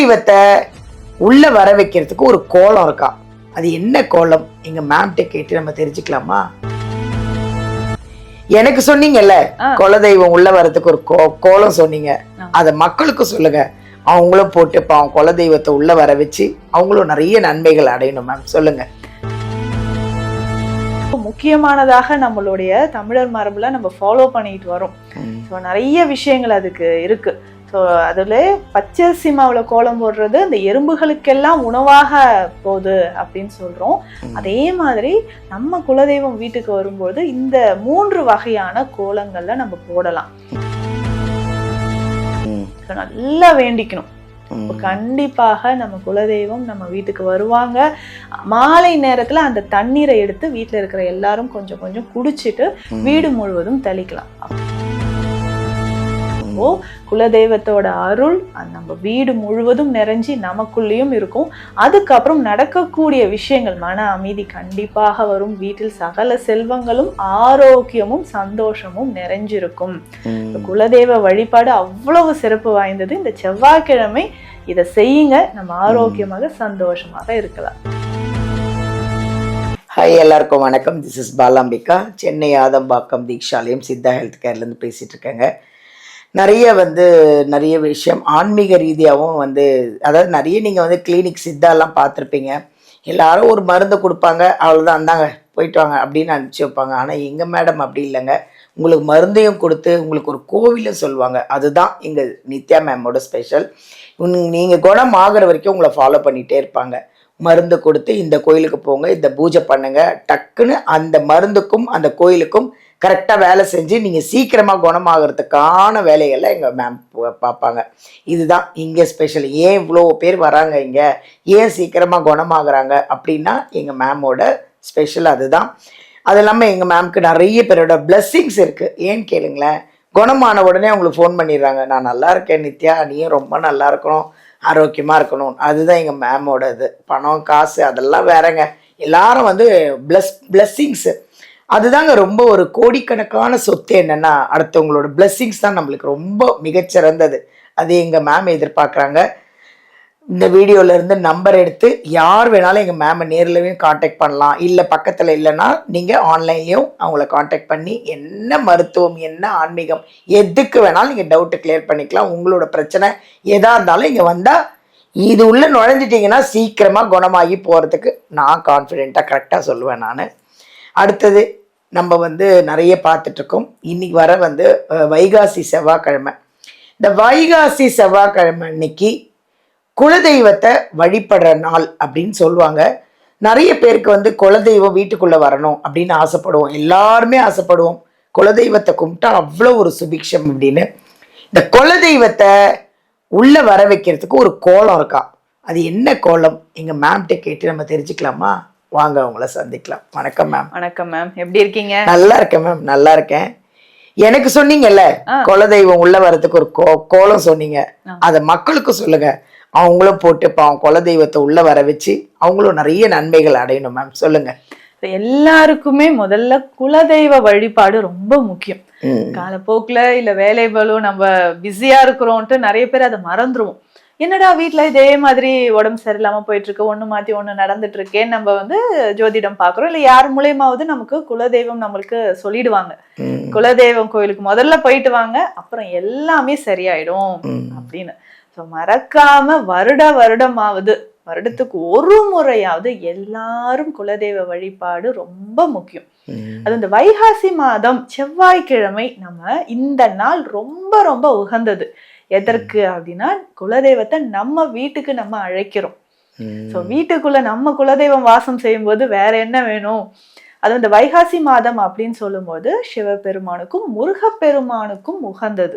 குலதெய்வத்தை உள்ள வர வைக்கிறதுக்கு ஒரு கோலம் இருக்கா. அது என்ன கோலம் எங்க மேம்கிட்ட கேட்டு நம்ம தெரிஞ்சுக்கலாமா? எனக்கு சொன்னீங்கல்ல குலதெய்வம் உள்ள வர்றதுக்கு ஒரு கோலம் சொன்னீங்க, அத மக்களுக்கு சொல்லுங்க. அவங்களும் போட்டு பாவம் குலதெய்வத்தை உள்ள வர வச்சு அவங்களும் நிறைய நன்மைகள் அடையணும் மேம், சொல்லுங்க. முக்கியமானதாக நம்மளுடைய தமிழர் மரபுல நம்ம ஃபாலோ பண்ணிட்டு வரோம். ஸோ நிறைய விஷயங்கள் அதுக்கு இருக்கு. ஸோ அதில் பச்சரிசி மாவில் கோலம் போடுறது இந்த எறும்புகளுக்கெல்லாம் உணவாக போகுது அப்படின்னு சொல்கிறோம். அதே மாதிரி நம்ம குலதெய்வம் வீட்டுக்கு வரும்போது இந்த 3 வகையான கோலங்களில் நம்ம போடலாம். நல்லா வேண்டிக்கணும். கண்டிப்பாக நம்ம குலதெய்வம் நம்ம வீட்டுக்கு வருவாங்க. மாலை நேரத்துல அந்த தண்ணீரை எடுத்து வீட்டுல இருக்கிற எல்லாரும் கொஞ்சம் கொஞ்சம் குடிச்சிட்டு வீடு முழுவதும் தெளிக்கலாம். குலதெய்வத்தோட அருள் நம்ம வீடு முழுவதும் நிறைஞ்சி நமக்குள்ளேயும் இருக்கும். அதுக்கப்புறம் நடக்கக்கூடிய விஷயங்கள் மன அமைதி கண்டிப்பாக வரும். வீட்டில் சகல செல்வங்களும் ஆரோக்கியமும் சந்தோஷமும் நிறைஞ்சிருக்கும். குலதெய்வ வழிபாடு அவ்வளவு சிறப்பு வாய்ந்தது. இந்த செவ்வாய்க்கிழமை இதை செய்யுங்க. நம்ம ஆரோக்கியமாக சந்தோஷமாக இருக்கலாம். ஹாய், எல்லாருக்கும் வணக்கம். This is Balambika. Chennai Adambakkam Dikshalayam Siddha health கேர்லேருந்து பேசிட்டு இருக்கேங்க. நிறைய விஷயம் ஆன்மீக ரீதியாகவும் அதாவது நிறைய நீங்கள் கிளினிக் சித்தாலாம் பார்த்துருப்பீங்க. எல்லாரும் ஒரு மருந்து கொடுப்பாங்க, அவ்வளோதான், அந்தாங்க போயிட்டு வாங்க அப்படின்னு அனுப்பிச்சி வைப்பாங்க. ஆனால் எங்கள் மேடம் அப்படி இல்லைங்க. உங்களுக்கு மருந்தையும் கொடுத்து உங்களுக்கு ஒரு கோவிலும் சொல்லுவாங்க. அதுதான் எங்கள் நித்யா மேமோட ஸ்பெஷல். நீங்கள் குணம் ஆகிற வரைக்கும் உங்களை ஃபாலோ பண்ணிகிட்டே இருப்பாங்க. மருந்து கொடுத்து இந்த கோயிலுக்கு போங்க, இந்த பூஜை பண்ணுங்க, டக்குன்னு அந்த மருந்துக்கும் அந்த கோயிலுக்கும் கரெக்டாக வேலை செஞ்சு நீங்கள் சீக்கிரமாக குணமாகறதுக்கான வேலைகளை எங்கள் மேம் பார்ப்பாங்க. இதுதான் இங்கே ஸ்பெஷல். ஏன் இவ்வளோ பேர் வராங்க இங்கே, ஏன் சீக்கிரமாக குணமாகறாங்க அப்படின்னா எங்கள் மேமோட ஸ்பெஷல் அதுதான். அது இல்லாமல் எங்கள் மேம்க்கு நிறைய பேரோட பிளெஸ்ஸிங்ஸ் இருக்குது. ஏன்னு கேளுங்களேன், குணமான உடனே அவங்களுக்கு ஃபோன் பண்ணிடுறாங்க, நான் நல்லா இருக்கேன் நித்யா, நீயும் ரொம்ப நல்லா இருக்கணும், ஆரோக்கியமாக இருக்கணும். அதுதான் எங்கள் மேமோட இது. பணம் காசு அதெல்லாம் வேறங்க. எல்லாரும் பிளெஸ்ஸிங்ஸு அதுதாங்க. ரொம்ப ஒரு கோடிக்கணக்கான சொத்து என்னென்னா அடுத்தவங்களோட பிளெஸ்ஸிங்ஸ் தான் நம்மளுக்கு ரொம்ப மிகச்சிறந்தது. அது எங்கள் மேம் எதிர்பார்க்குறாங்க. இந்த வீடியோவிலேருந்து நம்பர் எடுத்து யார் வேணாலும் எங்கள் மேமை நேர்லயும் காண்டாக்ட் பண்ணலாம். இல்லை பக்கத்தில் இல்லைன்னா நீங்கள் ஆன்லைன்லேயும் அவங்கள காண்டாக்ட் பண்ணி என்ன மருத்துவம் என்ன ஆன்மீகம் எதுக்கு வேணாலும் நீங்கள் டவுட்டு கிளியர் பண்ணிக்கலாம். உங்களோட பிரச்சனை எதாக இருந்தாலும் இங்கே வந்தால் இது உள்ளே நுழைஞ்சிட்டிங்கன்னா சீக்கிரமாக குணமாகி போகிறதுக்கு நான் கான்ஃபிடென்ட்டாக கரெக்டாக சொல்லுவேன் நான். அடுத்தது நம்ம நிறைய பார்த்துட்ருக்கோம். இன்றைக்கி வர வைகாசி செவ்வாய்க்கிழமை. இந்த வைகாசி செவ்வாய்க்கிழமை அன்னைக்கு குலதெய்வத்தை வழிபடுற நாள் அப்படின்னு சொல்லுவாங்க. நிறைய பேருக்கு குலதெய்வம் வீட்டுக்குள்ளே வரணும் அப்படின்னு ஆசைப்படுவோம். எல்லாருமே ஆசைப்படுவோம், குலதெய்வத்தை கும்பிட்டா அவ்வளோ ஒரு சுபிக்ஷம் அப்படின்னு. இந்த குலதெய்வத்தை உள்ளே வர வைக்கிறதுக்கு ஒரு கோலம் இருக்கா. அது என்ன கோலம் எங்கள் மேம்கிட்ட கேட்டு நம்ம தெரிஞ்சுக்கலாமா? வாங்க அவங்கள சந்திக்கலாம். வணக்கம் மேம். வணக்கம் மேம், எப்படி இருக்கீங்க? நல்லா இருக்கேன் மேம், நல்லா இருக்கேன். எனக்கு சொன்னீங்கல்ல குலதெய்வம் உள்ள வர்றதுக்கு ஒரு கோலம் சொன்னீங்க, அத மக்களுக்கு சொல்லுங்க. அவங்களும் போட்டு பாவம் குலதெய்வத்தை உள்ள வர வச்சு அவங்களும் நிறைய நன்மைகள் அடையணும் மேம், சொல்லுங்க. எல்லாருக்குமே முதல்ல குலதெய்வ வழிபாடு ரொம்ப முக்கியம். காலப்போக்குல இல்ல வேலை பளு நம்ம பிஸியா இருக்கிறோம்ட்டு நிறைய பேர் அதை மறந்துருவோம். என்னடா வீட்டுல இதே மாதிரி உடம்பு சரியில்லாம போயிட்டு இருக்கு, ஒண்ணு மாத்தி ஒண்ணு நடந்துட்டு இருக்கேன், நம்ம ஜோதிடம் பாக்குறோம், இல்ல யார் மூலியமாவது நமக்கு குலதெய்வம் நம்மளுக்கு சொல்லிடுவாங்க, குலதெய்வம் கோயிலுக்கு முதல்ல போயிட்டு வாங்க, அப்புறம் எல்லாமே சரியாயிடும் அப்படின்னு. ஸோ மறக்காம வருடமாவது வருடத்துக்கு ஒரு முறையாவது எல்லாரும் குலதெய்வ வழிபாடு ரொம்ப முக்கியம். அது இந்த வைகாசி மாதம் செவ்வாய்க்கிழமை நம்ம இந்த நாள் ரொம்ப ரொம்ப உகந்தது. எதற்கு அப்படின்னா குலதெய்வத்தை நம்ம வீட்டுக்கு நம்ம அழைக்கிறோம். ஸோ வீட்டுக்குள்ள நம்ம குலதெய்வம் வாசம் செய்யும் போது வேற என்ன வேணும்? அது இந்த வைகாசி மாதம் அப்படின்னு சொல்லும் போது சிவபெருமானுக்கும் முருகப்பெருமானுக்கும் உகந்தது.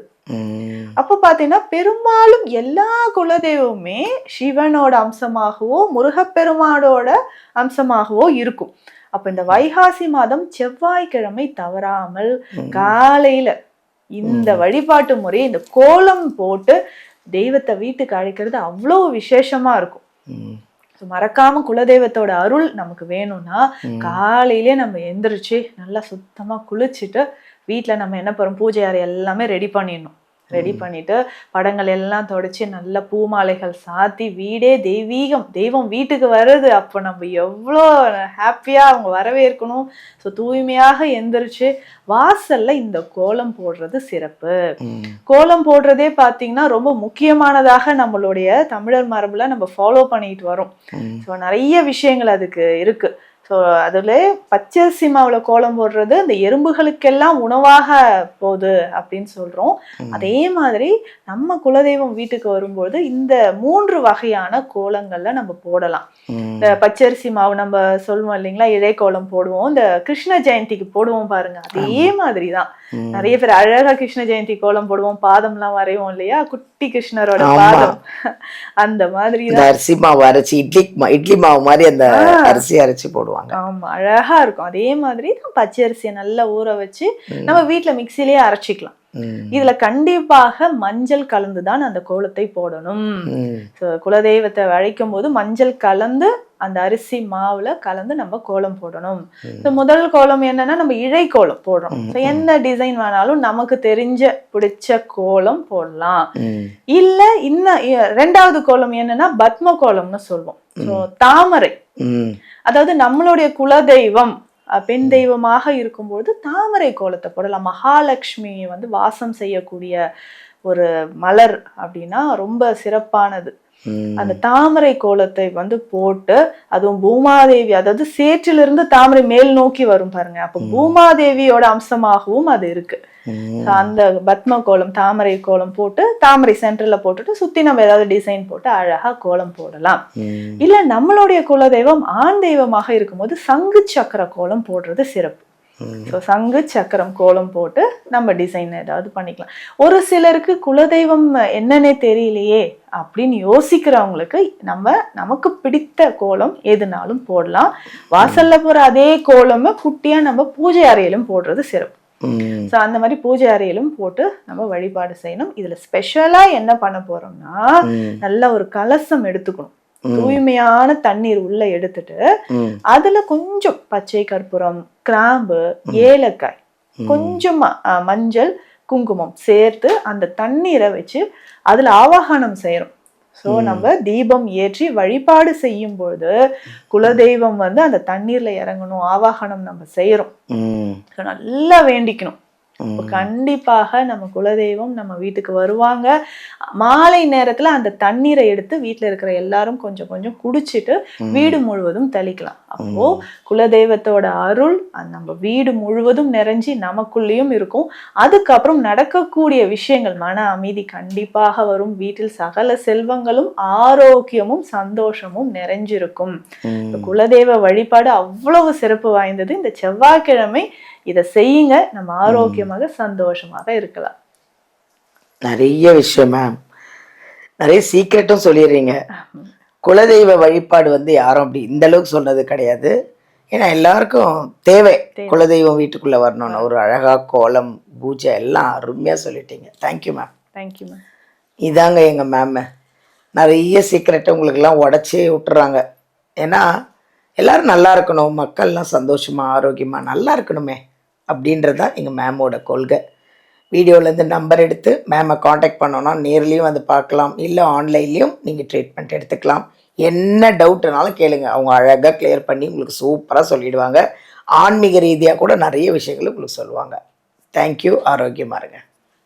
அப்ப பாத்தீங்கன்னா பெரும்பாலும் எல்லா குலதெய்வமுமே சிவனோட அம்சமாகவோ முருகப்பெருமானோட அம்சமாகவோ இருக்கும். அப்ப இந்த வைகாசி மாதம் செவ்வாய்க்கிழமை தவறாமல் காலையில இந்த வழிபாட்டு முறை, இந்த கோலம் போட்டு தெய்வத்தை வீட்டுக்கு அழைக்கிறது அவ்வளோ விசேஷமா இருக்கும். மறக்காம குலதெய்வத்தோட அருள் நமக்கு வேணும்னா காலையிலே நம்ம எந்திரிச்சு நல்லா சுத்தமா குளிச்சுட்டு வீட்டுல நம்ம என்ன போறோம், பூஜை அறை எல்லாமே ரெடி பண்ணிடணும். ரெடி பண்ணிட்டு படங்கள் எல்லாம் தொடச்சி நல்ல பூமாலைகள் சாத்தி வீடே தெய்வம் வீட்டுக்கு வருது, அப்போ நம்ம எவ்வளோ ஹாப்பியா அவங்க வரவேற்கணும். ஸோ தூய்மையாக எந்திரிச்சு வாசல்ல இந்த கோலம் போடுறது சிறப்பு. கோலம் போடுறதே பார்த்தீங்கன்னா ரொம்ப முக்கியமானதாக நம்மளுடைய தமிழர் மரபுல நம்ம ஃபாலோ பண்ணிட்டு வரோம். ஸோ நிறைய விஷயங்கள் அதுக்கு இருக்கு. ஸோ அதில் பச்சரிசி மாவில் கோலம் போடுறது அந்த எறும்புகளுக்கெல்லாம் உணவாக போகுது அப்படின்னு சொல்கிறோம். அதே மாதிரி நம்ம குலதெய்வம் வீட்டுக்கு வரும்போது இந்த 3 வகையான கோலங்களில் நம்ம போடலாம். இந்த பச்சரிசி மாவு நம்ம சொல்லுவோம் இல்லைங்களா, இழை கோலம் போடுவோம், இந்த கிருஷ்ண ஜெயந்திக்கு போடுவோம் பாருங்க, அதே மாதிரி தான். நிறைய பேர் அழகா கிருஷ்ண ஜெயந்தி கோலம் போடுவோம், பாதம்லாம் வரைவோம் இல்லையா, குட்டி கிருஷ்ணரோட பாதம், அந்த மாதிரி அரிசி மாவு அரைச்சி இட்லி மாவு மாதிரி அந்த அரிசி அரைச்சி போடுவாங்க. ஆமா, அழகா இருக்கும். அதே மாதிரி பச்சை அரிசியை நல்லா ஊற வச்சு நம்ம வீட்டுல மிக்சிலேயே அரைச்சிக்கலாம். இதுல கண்டிப்பாக மஞ்சள் கலந்துதான் அந்த கோலத்தை போடணும். குலதெய்வத்தை அழைக்கும் போது மஞ்சள் கலந்து அந்த அரிசி மாவுல கலந்து நம்ம கோலம் போடணும். முதல் கோலம் என்னன்னா நம்ம இழை கோலம் போடுறோம். என்ன டிசைன் வேணாலும் நமக்கு தெரிஞ்ச பிடிச்ச கோலம் போடலாம். இல்ல இன்னும் 2வது கோலம் என்னன்னா பத்ம கோலம்னு சொல்லுவோம். தாமரை, அதாவது நம்மளுடைய குலதெய்வம் பெண் தெய்வமாக இருக்கும்போது தாமரை கோலத்தை போடலாம். மகாலட்சுமி வாசம் செய்யக்கூடிய ஒரு மலர் அப்படின்னா ரொம்ப சிறப்பானது. அந்த தாமரை கோலத்தை போட்டு, அதுவும் பூமாதேவி, அதாவது சேற்றிலிருந்து தாமரை மேல் நோக்கி வரும் பாருங்க, அப்ப பூமாதேவியோட அம்சமாகவும் அது இருக்கு. அந்த பத்ம கோலம் தாமரை கோலம் போட்டு தாமரை சென்டர்ல போட்டுட்டு சுத்தி நம்ம ஏதாவது டிசைன் போட்டு அழகா கோலம் போடலாம். இல்ல நம்மளுடைய குலதெய்வம் ஆண் தெய்வமாக இருக்கும்போது சங்கு சக்கர கோலம் போடுறது சிறப்பு. சங்கு சக்கரம் கோலம் போட்டு நம்ம டிசைன் ஏதாவது பண்ணிக்கலாம். ஒரு சிலருக்கு குலதெய்வம் என்னன்னே தெரியலையே அப்படின்னு யோசிக்கிறவங்களுக்கு நமக்கு பிடித்த கோலம் எதுனாலும் போடலாம். வாசல்ல போற அதே கோலமே குட்டியா நம்ம பூஜை அறையிலும் போடுறது சிறப்பு. அந்த மாதிரி பூஜை அறையிலும் போட்டு நம்ம வழிபாடு செய்யணும். இதுல ஸ்பெஷலா என்ன பண்ண போறோம்னா, நல்ல ஒரு கலசம் எடுத்துக்கணும். தூய்மையான தண்ணீர் உள்ள எடுத்துட்டு அதுல கொஞ்சம் பச்சை கற்பூரம், கிராம்பு, ஏலக்காய், கொஞ்சமா மஞ்சள், குங்குமம் சேர்த்து அந்த தண்ணீரை வச்சு அதுல ஆவாகனம் செய்யறோம். ஸோ நம்ம தீபம் ஏற்றி வழிபாடு செய்யும் பொழுது குலதெய்வம் அந்த தண்ணீர்ல இறங்கணும், ஆவாகனம் நம்ம செய்யறோம். நல்லா வேண்டிக்கணும். கண்டிப்பாக நம்ம குலதெய்வம் நம்ம வீட்டுக்கு வருவாங்க. மாலை நேரத்துல அந்த தண்ணீரை எடுத்து வீட்டுல இருக்கிற எல்லாரும் கொஞ்சம் கொஞ்சம் குடிச்சிட்டு வீடு முழுவதும் தெளிக்கலாம். அப்போ குலதெய்வத்தோட அருள் நம்ம வீடு முழுவதும் நிறைஞ்சி நமக்குள்ளேயும் இருக்கும். அதுக்கப்புறம் நடக்கக்கூடிய விஷயங்கள், மன அமைதி கண்டிப்பாக வரும். வீட்டில் சகல செல்வங்களும் ஆரோக்கியமும் சந்தோஷமும் நிறைஞ்சிருக்கும். குலதெய்வ வழிபாடு அவ்வளவு சிறப்பு வாய்ந்தது. இந்த செவ்வாய்க்கிழமை இதை செய்யுங்க, நம்ம ஆரோக்கியமாக சந்தோஷமாக இருக்கலாம். நிறைய விஷயம் மேம், நிறைய சீக்ரெட்டும் சொல்லிடுறீங்க. குலதெய்வ வழிபாடு யாரும் அப்படி இந்த அளவுக்கு சொன்னது கிடையாது. ஏன்னா எல்லாருக்கும் தேவை குலதெய்வம் வீட்டுக்குள்ள வரணும்னு. ஒரு அழகா கோலம், பூஜை எல்லாம் அருமையா சொல்லிட்டீங்க. Thank you ma'am. Thank you ma'am. இதாங்க எங்க மேம் நிறைய சீக்ரெட்டை உங்களுக்கெல்லாம் உடச்சி விட்டுறாங்க. ஏன்னா எல்லாரும் நல்லா இருக்கணும், மக்கள்லாம் சந்தோஷமா ஆரோக்கியமா நல்லா இருக்கணுமே அப்படின்றது தான் எங்கள் மேமோட கொள்கை. வீடியோலேருந்து நம்பர் எடுத்து மேமை காண்டாக்ட் பண்ணோன்னா நேர்லேயும் பார்க்கலாம், இல்லை ஆன்லைன்லேயும் நீங்கள் ட்ரீட்மெண்ட் எடுத்துக்கலாம். என்ன டவுட்னாலும் கேளுங்க, அவங்க அழகாக கிளியர் பண்ணி உங்களுக்கு சூப்பராக சொல்லிடுவாங்க. ஆன்மீக ரீதியாக கூட நிறைய விஷயங்கள் உங்களுக்கு சொல்லுவாங்க. தேங்க்யூ. ஆரோக்கியமாக இருங்க.